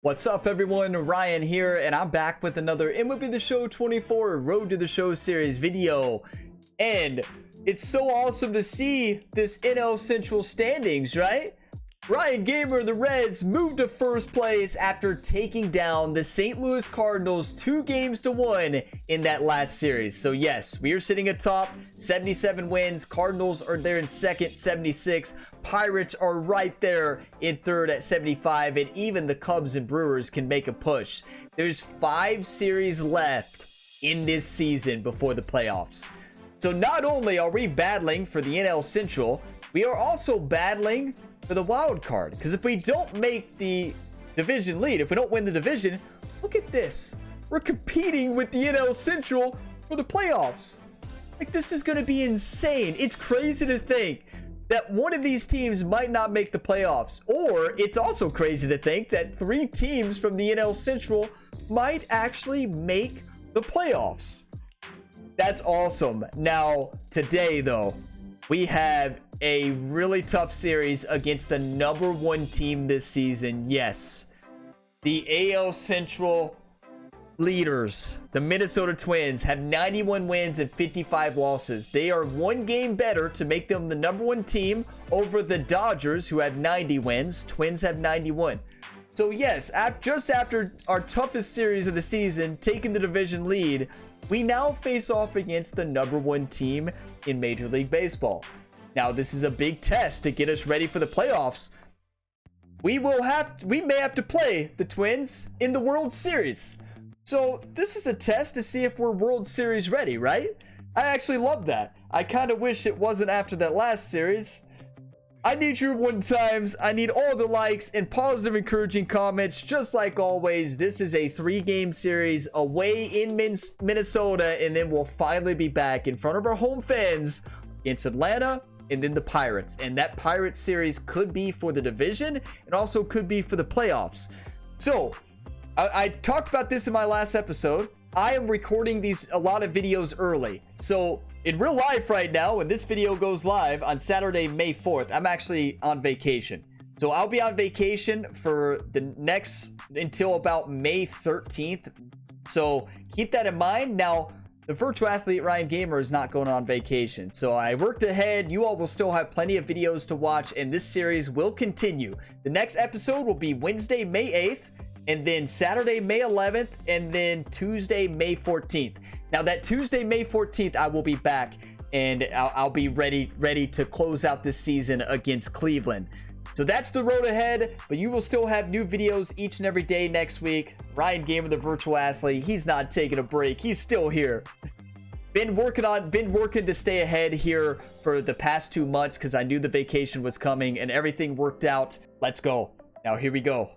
What's up, everyone? Ryan here, and I'm back with another MLB The Show 24 Road to the Show series video. And it's so awesome to see this NL Central standings, right? Ryan Gamer, the Reds, moved to first place after taking down the St. Louis Cardinals 2-1 in that last series. So yes, we are sitting atop, 77 wins. Cardinals are there in second, 76. Pirates are right there in third at 75, and even the Cubs and Brewers can make a push. There's 5 series left in this season before the playoffs. So not only are we battling for the NL Central, we are also battling for the wild card, because if we don't make the division lead, if we don't win the division, look at this, we're competing with the NL Central for the playoffs. Like, this is going to be insane. It's crazy to think that one of these teams might not make the playoffs, or it's also crazy to think that 3 teams from the NL Central might actually make the playoffs. That's awesome. Now today though, we have a really tough series against the #1 team this season. Yes, the AL Central leaders, the Minnesota Twins, have 91 wins and 55 losses. They are 1 game better to make them the #1 team over the Dodgers, who have 90 wins. Twins have 91. So yes, just after our toughest series of the season, taking the division lead, we now face off against the #1 team in Major League Baseball. Now, this is a big test to get us ready for the playoffs. We may have to play the Twins in the World Series. So this is a test to see if we're World Series ready, right? I actually love that. I kind of wish it wasn't after that last series. I need your 1 times. I need all the likes and positive, encouraging comments. Just like always, this is a 3-game series away in Minnesota, and then we'll finally be back in front of our home fans against Atlanta and then the Pirates. And that Pirates series could be for the division. It also could be for the playoffs. So I talked about this in my last episode. I am recording a lot of videos early. So in real life right now, when this video goes live on Saturday, May 4th, I'm actually on vacation. So I'll be on vacation for until about May 13th. So keep that in mind. Now, the virtual athlete Ryan Gamer is not going on vacation. So I worked ahead. You all will still have plenty of videos to watch, and this series will continue. The next episode will be Wednesday, May 8th. And then Saturday, May 11th, and then Tuesday, May 14th. Now that Tuesday, May 14th, I will be back, and I'll be ready to close out this season against Cleveland. So that's the road ahead, but you will still have new videos each and every day next week. Ryan Gamer, the virtual athlete, he's not taking a break. He's still here. Been working to stay ahead here for the past 2 months because I knew the vacation was coming and everything worked out. Let's go. Now here we go.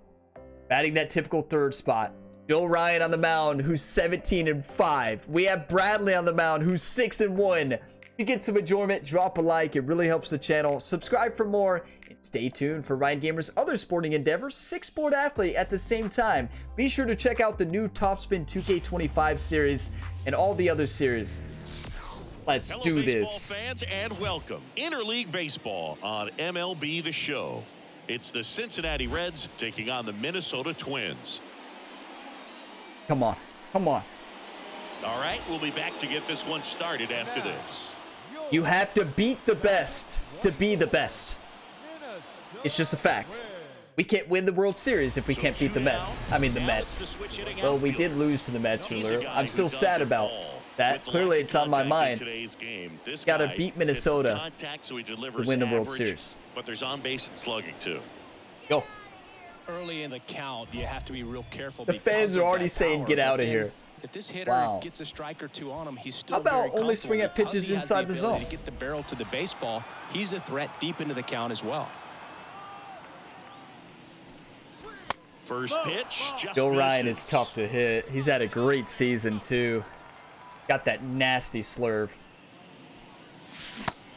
Batting that typical third spot. Joe Ryan on the mound, who's 17-5. We have Bradley on the mound, who's 6-1. To get some enjoyment, drop a like. It really helps the channel. Subscribe for more, and stay tuned for Ryan Gamer's other sporting endeavors, 6-sport athlete at the same time. Be sure to check out the new Topspin 2K25 series and all the other series. Let's do this. Baseball fans, and welcome Interleague Baseball on MLB The Show. It's the Cincinnati Reds taking on the Minnesota Twins. Come on. Come on. All right, we'll be back to get this one started after this. You have to beat the best to be the best. It's just a fact. We can't win the World Series if we can't beat the Mets. I mean, the Mets. Well, we did lose to the Mets earlier. I'm still sad about that. Clearly, it's on my mind. Got to beat Minnesota to win the World Series. But there's on base and slugging too. Go. Early in the count, you have to be real careful. The fans are already saying, "Get out of here." If this hitter gets a strike or 2 on him, he's still How about only swing at pitches inside the zone? To get the barrel to the baseball, he's a threat deep into the count as well. First pitch. Joe Ryan is tough to hit. He's had a great season too. Got that nasty slurve.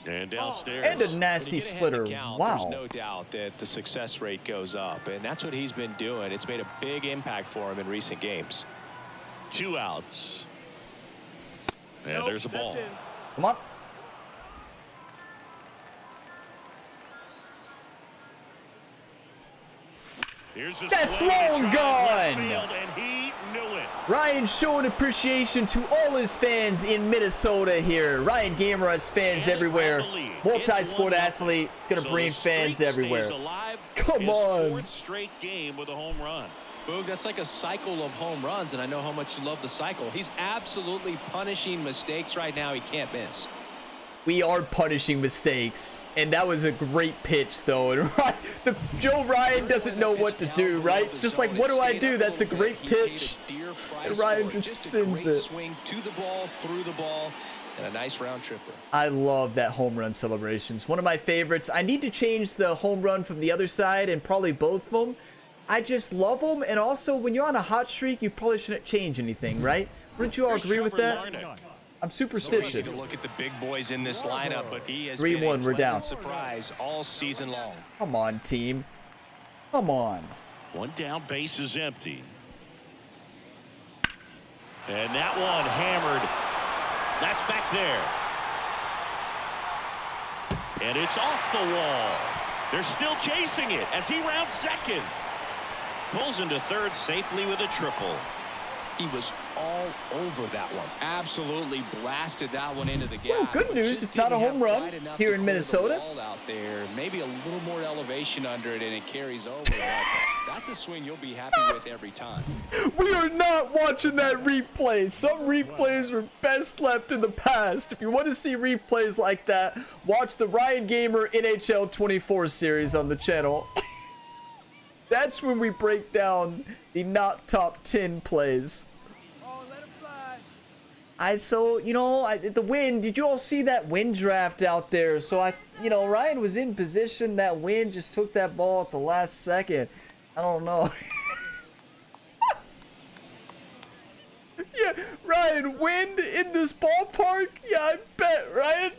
And downstairs. And a nasty splitter. Count, wow. There's no doubt that the success rate goes up, and that's what he's been doing. It's made a big impact for him in recent games. 2 outs. And there's a ball. Come on. That's long gone. And he knew it. Ryan showing appreciation to all his fans in Minnesota here. Ryan Gamer has fans everywhere. Multi-sport athlete. It's going to bring fans everywhere. Come on. Fourth straight game with a home run. Boog, that's like a cycle of home runs, and I know how much you love the cycle. He's absolutely punishing mistakes right now he can't miss. We are punishing mistakes, and that was a great pitch, though. And Joe Ryan doesn't know what to do, right? It's just like, what do I do? That's a great pitch, and Ryan just sends it. Swing to the ball, through the ball, and a nice round tripper. I love that home run celebrations. One of my favorites. I need to change the home run from the other side, and probably both of them. I just love them, and also when you're on a hot streak, you probably shouldn't change anything, right? Wouldn't you all agree with that? I'm superstitious. To look at the big boys in this lineup, but he has 3-1, we're down. Surprise all season long. Come on, team. Come on. One down, base is empty. And that one hammered. That's back there. And it's off the wall. They're still chasing it as he rounds second. Pulls into third safely with a triple. He was all over that one. Absolutely blasted that one into the gap. Well, good news, it's not a home run here in Minnesota. Out there, maybe a little more elevation under it, and it carries over. That's a swing you'll be happy with every time. We are not watching that replay. Some replays were best left in the past. If you want to see replays like that, watch the Ryan Gamer NHL 24 series on the channel. That's when we break down the not top 10 plays. Oh, let it fly. The wind, did you all see that wind draft out there? So Ryan was in position. That wind just took that ball at the last second. I don't know. Yeah, Ryan, wind in this ballpark? Yeah, I bet, Ryan.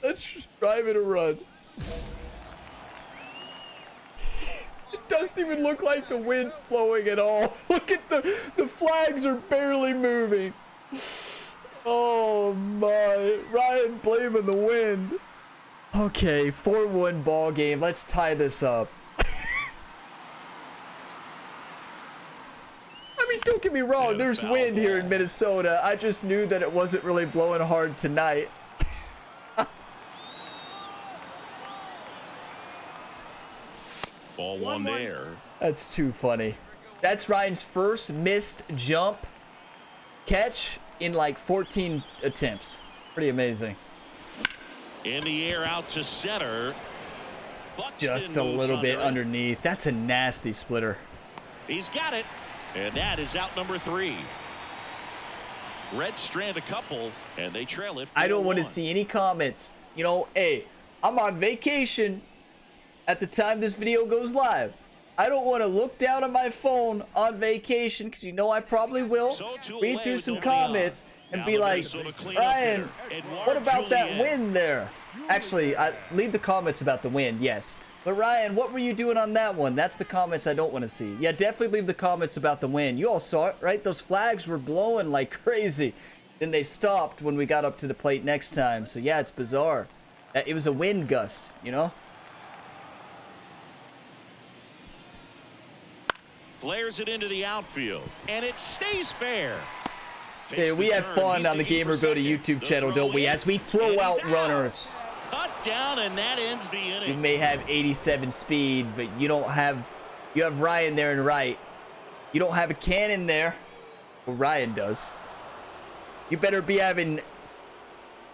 Let's just drive it a run. It doesn't even look like the wind's blowing at all. Look at the flags are barely moving. Oh my, Ryan blaming the wind. Okay, 4-1 ball game. Let's tie this up. I mean, don't get me wrong, there's wind here in Minnesota. I just knew that it wasn't really blowing hard tonight. Ball one there. That's too funny. That's Ryan's first missed jump catch in like 14 attempts. Pretty amazing. In the air out to center. Buxton Just a little bit underneath. That's a nasty splitter. He's got it. And that is out number 3. Reds strand a couple, and they trail it 4-1. I don't want to see any comments. Hey, I'm on vacation at the time this video goes live. I don't want to look down at my phone on vacation, because I probably will. Read through some comments and be like, Ryan, what about that wind there? Actually, leave the comments about the wind, yes. But Ryan, what were you doing on that one? That's the comments I don't want to see. Yeah, definitely leave the comments about the wind. You all saw it, right? Those flags were blowing like crazy. Then they stopped when we got up to the plate next time. So yeah, it's bizarre. It was a wind gust, Flares it into the outfield, and it stays fair. Hey, we have fun on the Gamer Go to YouTube channel, don't we? As we throw out runners. Cut down, and that ends the inning. You may have 87 speed, but you have Ryan there in right. You don't have a cannon there. Well, Ryan does. You better be having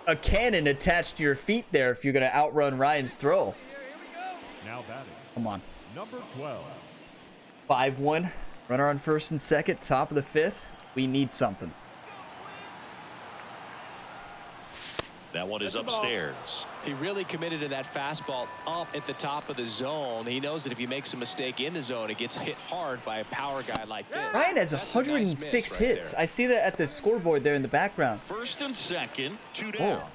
a cannon attached to your feet there if you're going to outrun Ryan's throw. Now batting. Come on. Number 12. 5-1. Runner on first and second. Top of the 5th. We need something. That one is upstairs. He really committed to that fastball up at the top of the zone. He knows that if he makes a mistake in the zone, it gets hit hard by a power guy like this. Ryan has That's a nice 106 miss right hits. there. I see that at the scoreboard there in the background. First and second, 2 down. Oh.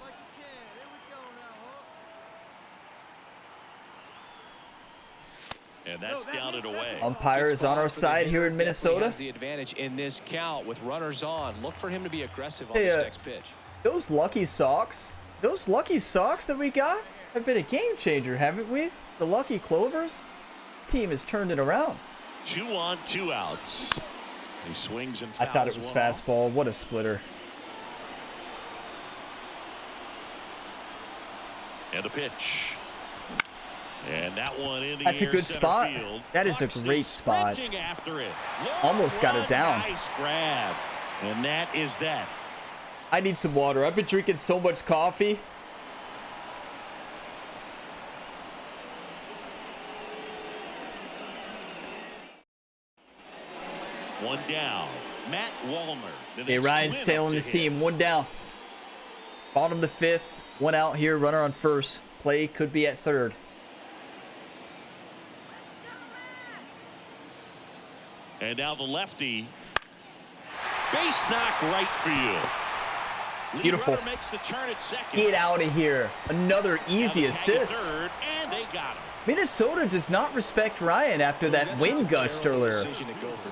And that's down and away. Umpire is on our side here in Minnesota. Has the advantage in this count with runners on. Look for him to be aggressive on Hey, this next pitch. Those lucky socks those lucky socks that we got have been a game changer, haven't we? The lucky clovers. This team has turned it around. 2 on, 2 outs. He swings and I fouls thought it was one off. fastball. What a splitter. And a pitch. And that one in the That's a air good center spot. field. That is a Buxton great spot. sprinting after it. Almost got it down. Nice grab. And that is that. I need some water. I've been drinking so much coffee. One down. Matt Wallner. the Okay, next Ryan's win up tailing to his him. team. One down. Bottom the 5th. One out here. Runner on first. Play could be at third. And now the lefty. Base knock right field. Lead Beautiful. runner makes the turn at second. Get out of here. Another Now easy the tag at assist. third, and they got him. Minnesota does not respect Ryan after that wind gust earlier.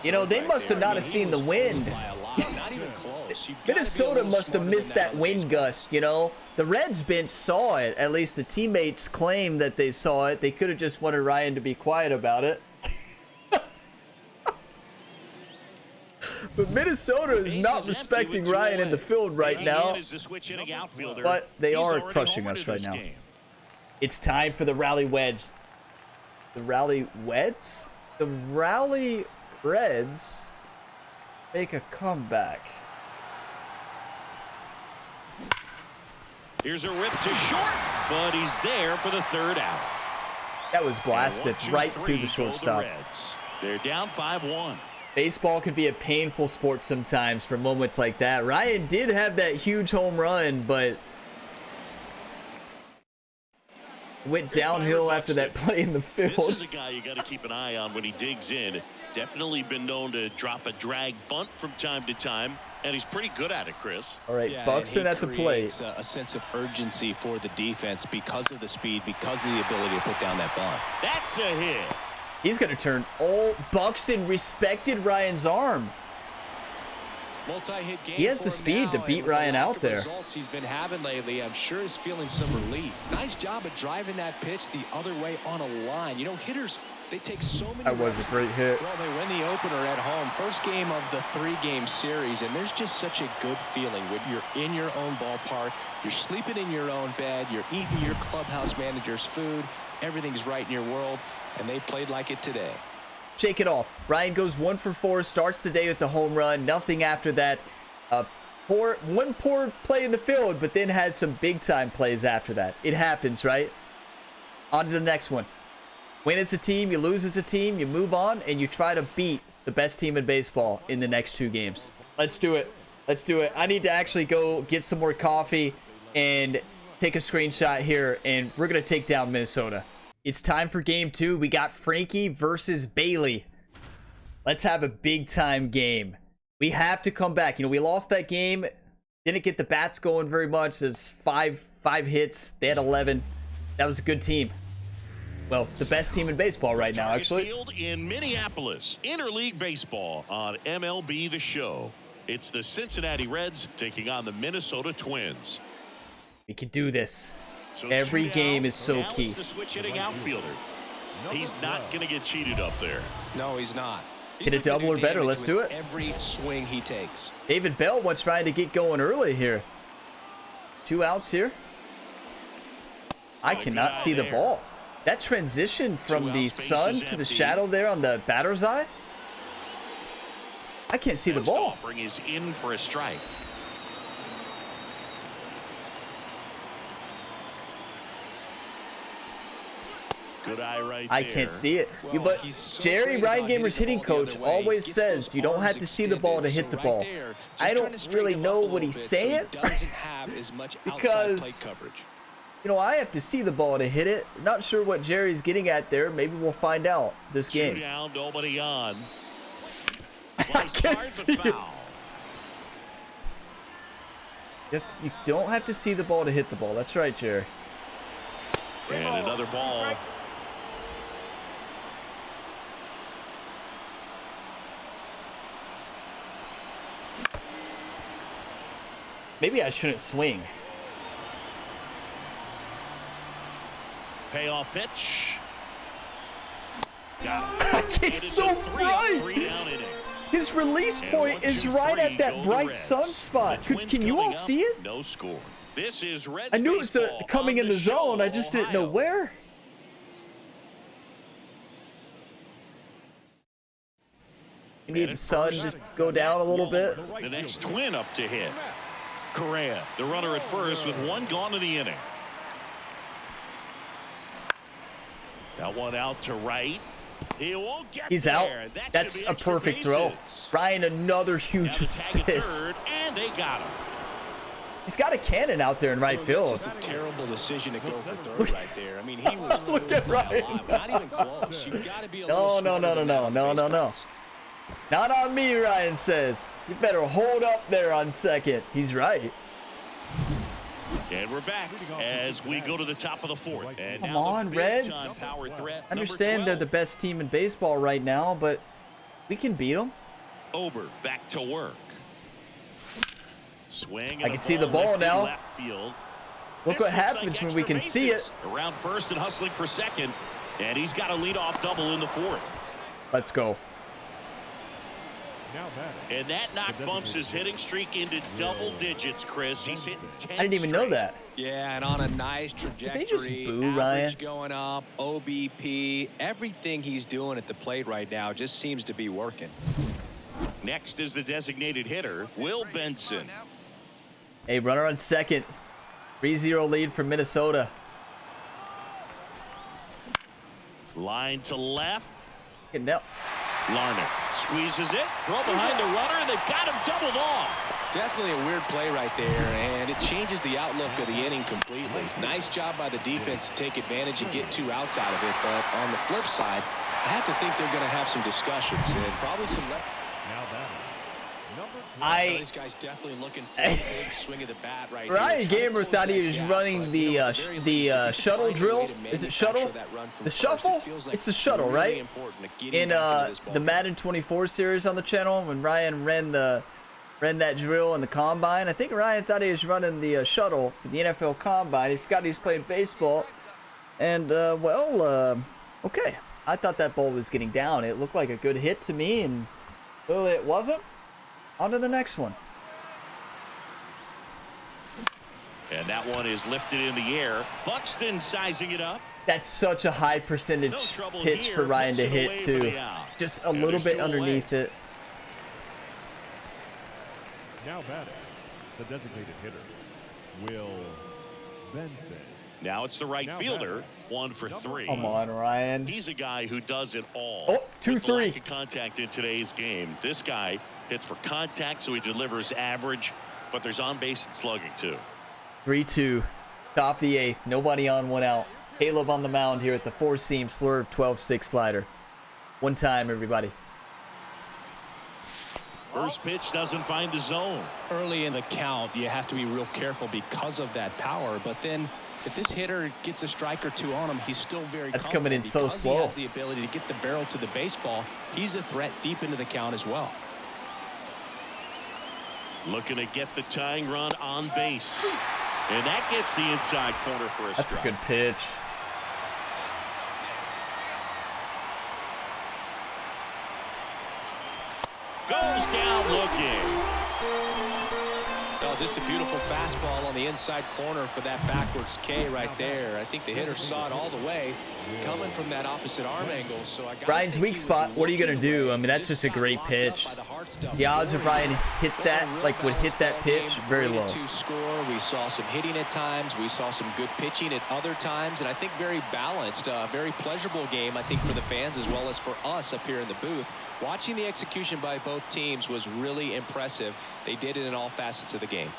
You know, they must have not seen the wind. Minnesota must have missed that wind gust, you know. The Reds bench saw it. At least the teammates claim that they saw it. They could have just wanted Ryan to be quiet about it. But Minnesota is not respecting Ryan in the field right now. But they are crushing us right now. It's time for the Rally Weds. The Rally Weds? The Rally Reds make a comeback. Here's a rip to short, but he's there for the third out. That was blasted right to the shortstop. They're down 5-1. Baseball can be a painful sport sometimes for moments like that. Ryan did have that huge home run, but went downhill after that play in the field. This is a guy you got to keep an eye on when he digs in. Definitely been known to drop a drag bunt from time to time, and he's pretty good at it, Chris. All right, Buxton at the plate. A sense of urgency for the defense because of the speed, because of the ability to put down that bunt. That's a hit. He's going to turn all Buxton respected Ryan's arm. Multi-hit game. He has the speed to beat Ryan out there. Results he's been having lately, I'm sure is feeling some relief. Nice job of driving that pitch the other way on a line. You know, hitters, they take so many. That was a great hit. Well, they win the opener at home. First game of the 3-game series, and there's just such a good feeling when you're in your own ballpark, you're sleeping in your own bed, you're eating your clubhouse manager's food, everything's right in your world, and they played like it today. Shake it off. Ryan goes 1 for 4, starts the day with the home run. Nothing after that. One poor play in the field, but then had some big-time plays after that. It happens, right? On to the next one. Win as a team, you lose as a team, you move on, and you try to beat the best team in baseball in the next 2 games. Let's do it. Let's do it. I need to actually go get some more coffee and take a screenshot here, and we're going to take down Minnesota. It's time for game 2. We got Frankie versus Bailey. Let's have a big-time game. We have to come back. You know, we lost that game. Didn't get the bats going very much. There's five hits. They had 11. That was a good team. Well, the best team in baseball right now, actually. Field in Minneapolis, interleague baseball on MLB The Show. It's the Cincinnati Reds taking on the Minnesota Twins. We can do this. So Every two game down. is so Now key. it's the switch-hitting outfielder. He's not going to get cheated up there. No, he's not. Hit a double or better. Let's do it. Every swing he takes. David Bell wants Ryan to get going early here. 2 outs here. I cannot see the ball. That transition from the sun to the shadow there on the batter's eye. I can't see the Next ball. offering is in for a strike. Good eye right I there. can't see it. Well, But he's so Jerry, afraid Ryan about Gamer's hitting hitting the ball the coach, other way. He always gets says those you don't have to arms see the ball to extended. hit the So ball. right there, just I trying to don't straighten really him up know a what little he's bit so he saying. doesn't have as much outside Because- plate coverage. You know, I have to see the ball to hit it. Not sure what Jerry's getting at there. Maybe we'll find out this Two game. down, nobody on. I Sliced can't hard, but see it. foul. You don't have to see the ball to hit the ball. That's right, Jerry. And another ball. Maybe I shouldn't swing. Payoff pitch. Got it. It's so bright. His release point is right at that bright sunspot. Can you all see it? No score. This is Reds I knew it was coming in the zone. I just didn't know where. You need the sun to go down a little bit. The next Twin up to hit. Correa, the runner at first with one gone in the inning. That one out to right. He won't get He's there. out. That That's should be a extra perfect throw. bases. Ryan, another Now huge the tag at assist. third, and they got him. He's got a cannon out there in right That's field. just a terrible decision to go for third right there. I mean, he was Look at Ryan. not even close. You got to be a No, little no, no, smarter no, than no, that no, on no, no. base paths. Not on me, Ryan says. You better hold up there on second. He's right. And we're back as we go to the top of the fourth. And Come now the on, big Reds. time power threat, I understand they're the best team in baseball right now, but we can beat them. Ober back to work. Swing. I can see the ball lifted now. Left field. Look This what looks happens like when we extra can see bases. it. Around first and hustling for second. And he's got a leadoff double in the fourth. Let's go. Now batting. And that knock bumps his hitting streak into double digits, Chris. He's hitting 10 I didn't even know straight. that. Yeah, and on a nice trajectory. they just boo average Ryan? going up, OBP, everything he's doing at the plate right now just seems to be working. Next is the designated hitter, Will Benson. Hey, runner on second. 3-0 lead for Minnesota. Line to left. Getting down. Larner squeezes it. Throw behind the runner, and they've got him doubled off. Definitely a weird play right there, and it changes the outlook of the inning completely. Nice job by the defense to take advantage and get 2 outs out of it, but on the flip side, I have to think they're going to have some discussions and probably some left. Now batting. This guy's definitely looking for a big swing of the bat right Ryan here. Gamer thought he was running the shuttle drill. Is it shuttle? The shuffle? It's the shuttle, right? In the Madden 24 series on the channel, when Ryan ran that drill in the combine, I think Ryan thought he was running the shuttle for the NFL combine. He forgot he was playing baseball. And okay. I thought that ball was getting down. It looked like a good hit to me, and clearly it wasn't. On to the next one. And that one is lifted in the air. Buxton sizing it up. That's such a high percentage No trouble pitch here. for Ryan to Puts it away hit for too. the out. Just a And little there's bit 2 away. underneath it. Now batting. The designated hitter, Will Benson. Now it's the right Now fielder. 1 for 3. Come on, Ryan. He's a guy who does it all. Oh, 2-3. With the lack of contact in today's game. This guy hits for contact, so he delivers average, but there's on base and slugging too. 3-2. Top the 8th. Nobody on, 1 out. Caleb on the mound here at the 4-seam slurve 12-6 slider. 1 time, everybody. First pitch doesn't find the zone. Early in the count, you have to be real careful because of that power, but then if this hitter gets a strike or 2 on him, he's still very That's coming in so because slow. He has the ability to get the barrel to the baseball. He's a threat deep into the count as well. Looking to get the tying run on base. And that gets the inside corner for a That's a strike. good pitch. Goes down looking. Well, just a beautiful fastball on the inside corner for that backwards K right there. I think the hitter saw it all the way coming from that opposite arm angle. So I got Ryan's weak spot. What are you gonna do? I mean, that's just a great pitch. The odds of Ryan hit that, like would hit that pitch, very low. Score. We saw some hitting at times. We saw some good pitching at other times, and I think very balanced, very pleasurable game. I think for the fans as well as for us up here in the booth. Watching the execution by both teams was really impressive. They did it in all facets of the game.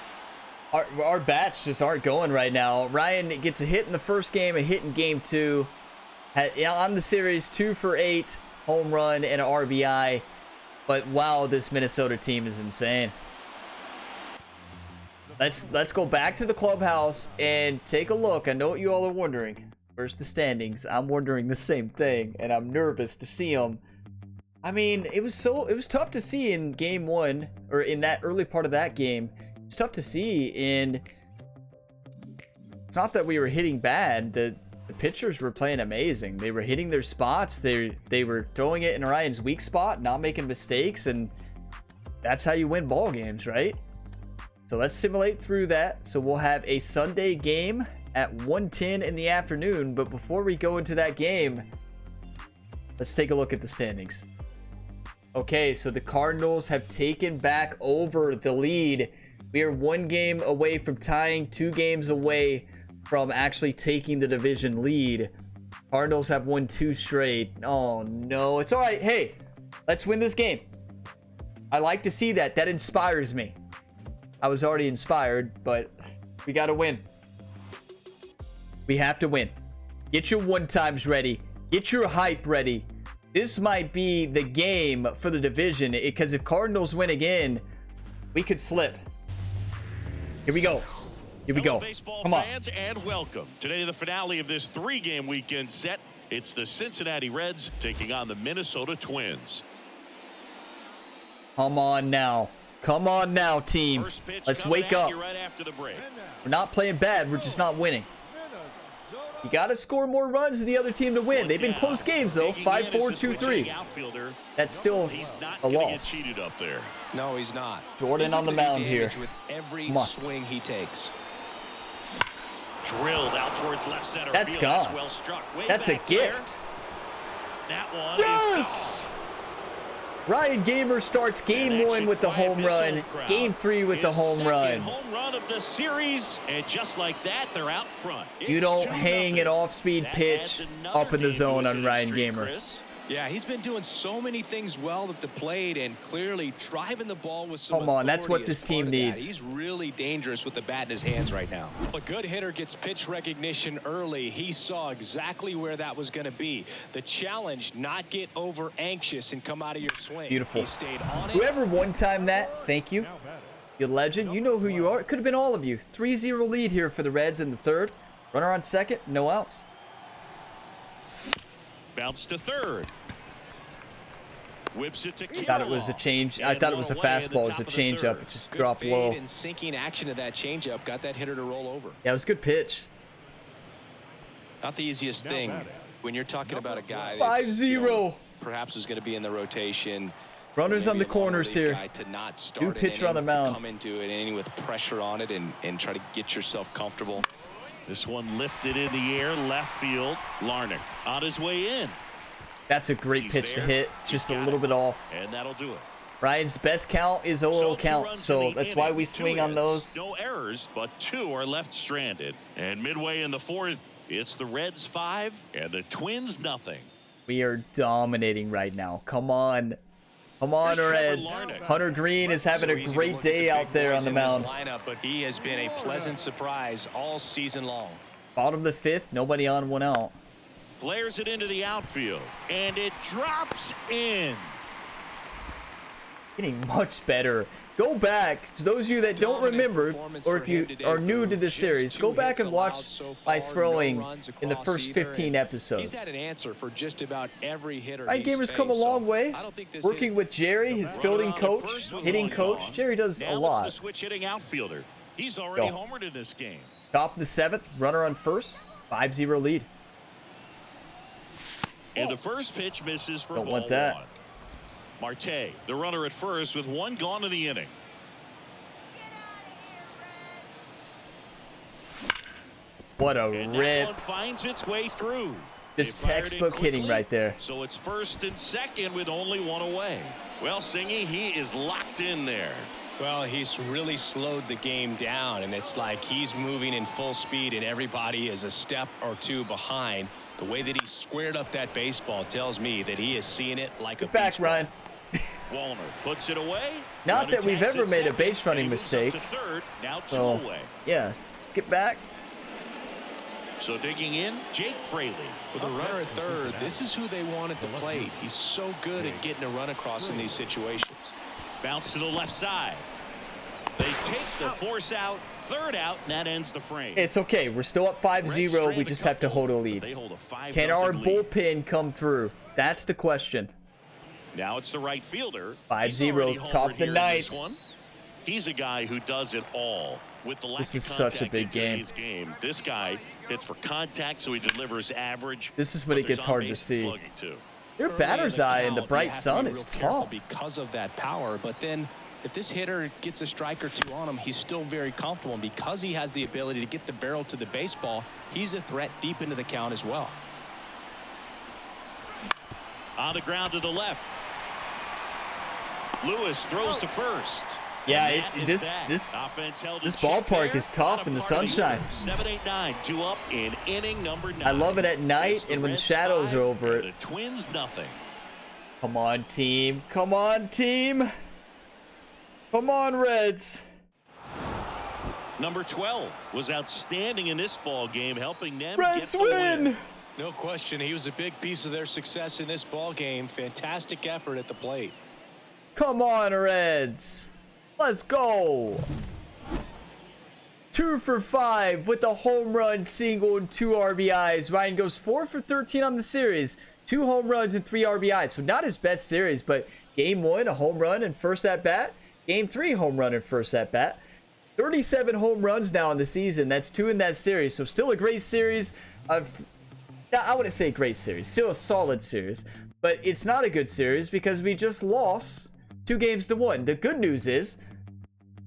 Our bats just aren't going right now. Ryan gets a hit in the first game, a hit in game 2. On the series, 2 for 8, home run and an RBI. But wow, this Minnesota team is insane. Let's go back to the clubhouse and take a look. I know what you all are wondering. Where's the standings? I'm wondering the same thing, and I'm nervous to see them. I mean, it was tough to see in game 1, or in that early part of that game. It's tough to see, and it's not that we were hitting bad. The pitchers were playing amazing. They were hitting their spots. They were throwing it in Ryan's weak spot, not making mistakes, and that's how you win ball games, right? So let's simulate through that. So we'll have a Sunday game at 1:10 in the afternoon. But before we go into that game, let's take a look at the standings. Okay, so the Cardinals have taken back over the lead. We are 1 game away from tying, 2 games away from actually taking the division lead. Cardinals have won 2 straight. Oh no, it's all right. Hey, let's win this game. I like to see that. That inspires me. I was already inspired, but we got to win. We have to win. Get your 1-times ready. Get your hype ready. This might be the game for the division, because if Cardinals win again, we could slip. Here we go. Here we go. Come on. Fans, and welcome. Today, the finale of this 3-game weekend set. It's the Cincinnati Reds taking on the Minnesota Twins. Come on now. Come on now, team. Let's wake up. Right after the break. We're not playing bad. We're just not winning. You got to score more runs than the other team to win. They've been close games, though. 5-4, 2-3. That's still a loss. Up there. No, he's not. Jordan on the mound here. With every swing he takes. Drilled out towards left center. That's gone. Well struck. That's a gift. That one Yes! Ryan Gamer starts game 1 with the home run. Game 3 with the home run. Home run of the series, and just like that, they're out front. You don't hang an off-speed pitch up in the zone on Ryan Gamer. Yeah, he's been doing so many things well at the plate and clearly driving the ball with some Come on, that's what this team needs. He's really dangerous with the bat in his hands right now. A good hitter gets pitch recognition early. He saw exactly where that was going to be. The challenge, not get over anxious and come out of your swing. Beautiful. He stayed on it. Whoever one-timed that, thank you. You legend. You know who you are. It could have been all of you. 3-0 lead here for the Reds in the 3rd. Runner on 2nd, no outs. Bounce to 3rd. Whips it to Kirilloff. Thought it was a change. I thought it was a fastball. It was a changeup. It just dropped low. And sinking action of that changeup got that hitter to roll over. Yeah, it was a good pitch. Not the easiest thing when you're talking about a guy 5-0. Perhaps is going to be in the rotation. Runners on the corners here. New pitcher on the mound. Come into an inning with pressure on it and try to get yourself comfortable. This one lifted in the air, left field. Larnach on his way in. That's a great pitch to hit. Just a little bit off. And that'll do it. Ryan's best count is 0 counts, so that's why we swing on those. No errors, but 2 are left stranded. And midway in the 4th, it's the Reds 5 and the Twins nothing. We are dominating right now. Come on. Come on, Reds. Hunter Green is having a great day out there on the mound. But he has been a pleasant surprise all season long. Bottom of the 5th, nobody on, 1 out. Flares it into the outfield, and it drops in. Getting much better. Go back, to those of you that don't remember, or if you are new to this series, go back and watch my throwing in the first 15 episodes. He's had an answer for just about every hitter. Ryan Gamer's come a long way, working with Jerry, his fielding coach, hitting coach. Jerry does a lot. The switch hitting outfielder. He's already homered in this game. Top of the 7th, runner on first, 5-0 lead. And the first pitch misses for Don't ball want that. 1. Marte, the runner at first with 1 gone in the inning. What a And rip. that one finds its way through. Just They fired it textbook hitting quickly, right there. So it's 1st and 2nd with only 1 away. Well, Singy, he is locked in there. Well, he's really slowed the game down, and it's like he's moving in full speed, and everybody is a step or 2 behind. The way that he squared up that baseball tells me that he is seeing it like Get a back, baseball. Ryan. Wallner puts it away. Not Runner that we've tags ever at made a 2nd, base running and he moves up mistake. to 3rd, now 2 So, away. yeah, get back. So digging in, Jake Fraley. With a runner at 3rd, this is who they want at the plate. He's so good at getting a run across in these situations. Bounce to the left side. They take the force out, 3rd out, and that ends the frame. It's okay. We're still up 5-0. We just have to hold a lead. They hold a 5-0 Can our lead. bullpen come through? That's the question. Now it's the right fielder. 5-0, top of the 9th. He's a guy who does it all. With the lack This is of such a contact big in game. today's game, this guy hits for contact, so he delivers average. This is when but it gets there's hard to on-base see. slugging, too. Your Early batter's the eye in the count, bright you have to sun be is real careful tough. because of that power. But then if this hitter gets a strike or two on him, he's still very comfortable. And because he has the ability to get the barrel to the baseball, he's a threat deep into the count as well. On the ground to the left. Lewis throws to first. Yeah, And that is that. this Offense ballpark held in is check tough there. in the Not a part of sunshine. 7-8-9, 2 up in inning number 9. I love it at night It's the and when the Reds shadows 5 are over and it. The Twins nothing. Come on, team. Come on, team. Come on, Reds. Number 12 was outstanding in this ball game, helping them Reds get the win. No question, he was a big piece of their success in this ball game. Fantastic effort at the plate. Come on, Reds. Let's go. 2 for 5 with a home run, single, and 2 RBIs. Ryan goes 4 for 13 on the series. 2 home runs and 3 RBIs. So not his best series, but game 1, a home run and first at bat. Game 3, home run and first at bat. 37 home runs now in the season. That's 2 in that series. So still a great series. I wouldn't say a great series. Still a solid series. But it's not a good series because we just lost 2-1. The good news is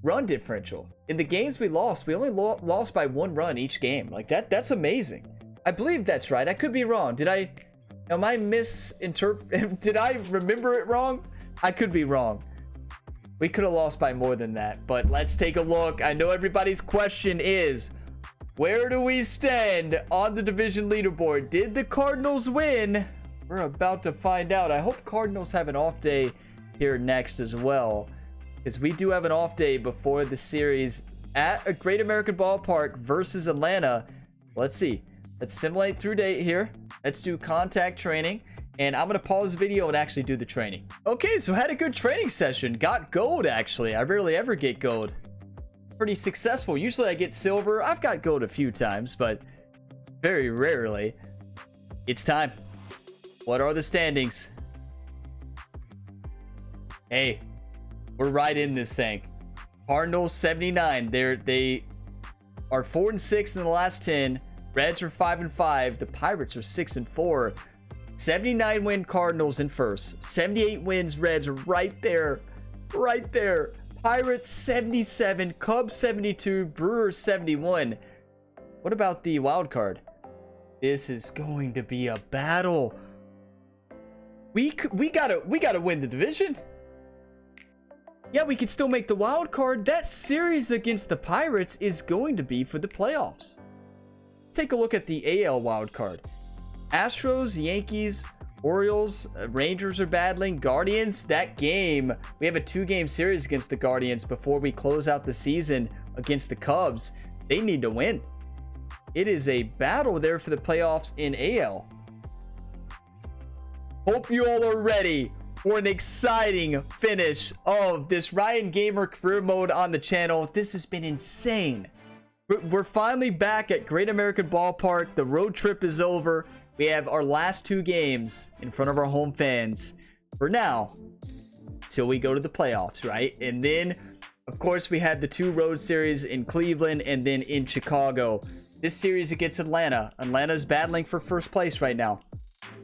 run differential. In the games we lost, we only lost by 1 run each game. Like that's amazing. I believe that's right. I could be wrong. Did I remember it wrong? I could be wrong. We could have lost by more than that, but let's take a look. I know everybody's question is, where do we stand on the division leaderboard? Did the Cardinals win? We're about to find out. I hope Cardinals have an off day here next as well, because we do have an off day before the series at a Great American Ballpark versus Atlanta. Let's see. Let's simulate through date here. Let's do contact training. And I'm going to pause the video and actually do the training. Okay, so had a good training session. Got gold, actually. I rarely ever get gold. Pretty successful. Usually I get silver. I've got gold a few times, but very rarely. It's time. What are the standings? Hey, we're right in this thing. Cardinals 79. They are 4-6 in the last 10. Reds are 5-5. The Pirates are 6-4. 79 win Cardinals in first. 78 wins Reds right there. Right there. Pirates 77. Cubs 72. Brewers 71. What about the wild card? This is going to be a battle. We gotta win the division. Yeah, we could still make the wild card. That series against the Pirates is going to be for the playoffs. Let's take a look at the AL wild card. Astros, Yankees, Orioles, Rangers are battling. Guardians, that game, we have a 2-game series against the Guardians before we close out the season against the Cubs. They need to win. It is a battle there for the playoffs in AL. Hope you all are ready for an exciting finish of this Ryan Gamer career mode on the channel. This has been insane. We're finally back at Great American Ballpark. The road trip is over. We have our last 2 games in front of our home fans for now till we go to the playoffs, right? And then, of course, we had the 2 road series in Cleveland and then in Chicago. This series against Atlanta. Atlanta's battling for first place right now.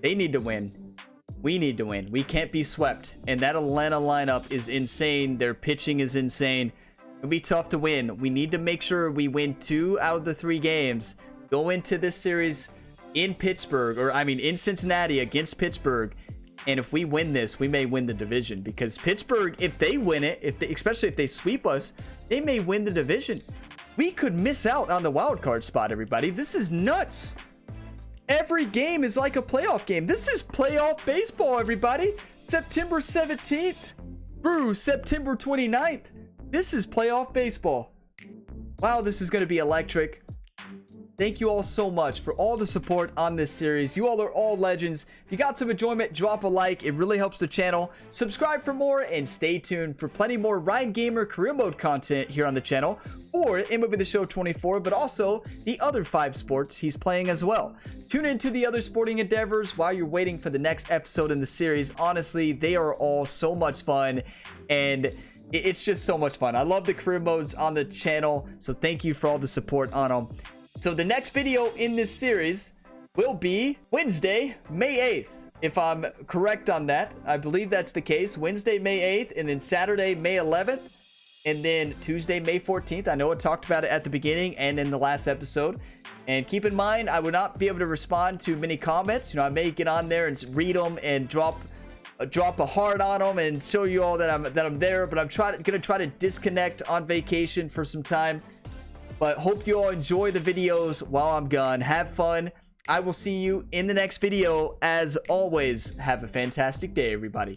They need to win. We need to win. We can't be swept. And that Atlanta lineup is insane. Their pitching is insane. It'll be tough to win. We need to make sure we win 2 out of the 3 games. Go into this series in Pittsburgh, or I mean in Cincinnati against Pittsburgh, and if we win this, we may win the division, because Pittsburgh, if they win it, especially if they sweep us, they may win the division. We could miss out on the wild card spot, everybody. This is nuts. Every game is like a playoff game. This is playoff baseball, everybody. September 17th through September 29th. This is playoff baseball. Wow, this is going to be electric. Thank you all so much for all the support on this series. You all are all legends. If you got some enjoyment, drop a like. It really helps the channel. Subscribe for more and stay tuned for plenty more Ryan Gamer career mode content here on the channel, or MLB The Show 24, but also the other 5 sports he's playing as well. Tune into the other sporting endeavors while you're waiting for the next episode in the series. Honestly, they are all so much fun, and it's just so much fun. I love the career modes on the channel, so thank you for all the support on them. So the next video in this series will be Wednesday, May 8th. If I'm correct on that, I believe that's the case. Wednesday, May 8th, and then Saturday, May 11th, and then Tuesday, May 14th. I know I talked about it at the beginning and in the last episode. And keep in mind, I would not be able to respond to many comments. You know, I may get on there and read them and drop a heart on them and show you all that I'm there. But I'm gonna try to disconnect on vacation for some time. But hope you all enjoy the videos while I'm gone. Have fun. I will see you in the next video. As always, have a fantastic day, everybody.